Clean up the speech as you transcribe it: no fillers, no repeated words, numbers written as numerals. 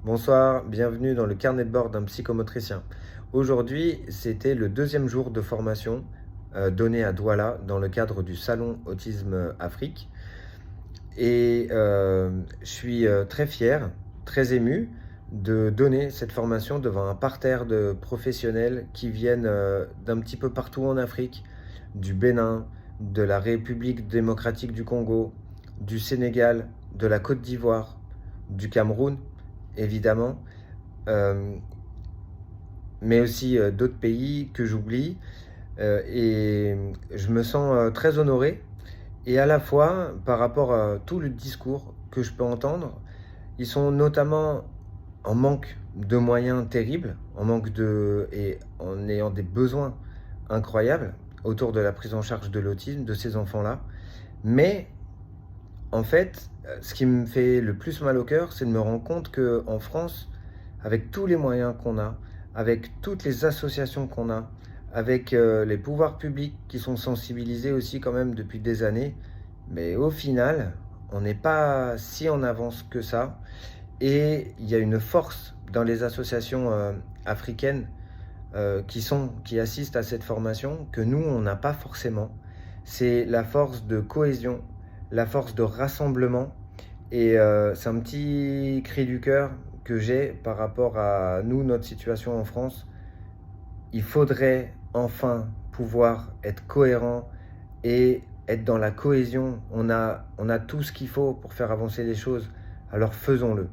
Bonsoir, bienvenue dans le carnet de bord d'un psychomotricien. Aujourd'hui, c'était le deuxième jour de formation donné à Douala dans le cadre du Salon Autisme Afrique. Et je suis très fier, très ému de donner cette formation devant un parterre de professionnels qui viennent d'un petit peu partout en Afrique, du Bénin, de la République démocratique du Congo, du Sénégal, de la Côte d'Ivoire, du Cameroun, évidemment, euh, mais aussi d'autres pays que j'oublie. Et je me sens très honoré. Et à la fois, par rapport à tout le discours que je peux entendre, ils sont notamment en manque de moyens terribles, et en ayant des besoins incroyables autour de la prise en charge de l'autisme de ces enfants-là. Mais en fait, ce qui me fait le plus mal au cœur, c'est de me rendre compte qu'en France, avec tous les moyens qu'on a, avec toutes les associations qu'on a, avec les pouvoirs publics qui sont sensibilisés aussi quand même depuis des années, mais au final, on n'est pas si en avance que ça. Et il y a une force dans les associations africaines qui assistent à cette formation que nous, on n'a pas forcément. C'est la force de cohésion, la force de rassemblement. Et c'est un petit cri du cœur que j'ai par rapport à nous, notre situation en France. Il faudrait enfin pouvoir être cohérent et être dans la cohésion. On a tout ce qu'il faut pour faire avancer les choses. Alors faisons-le.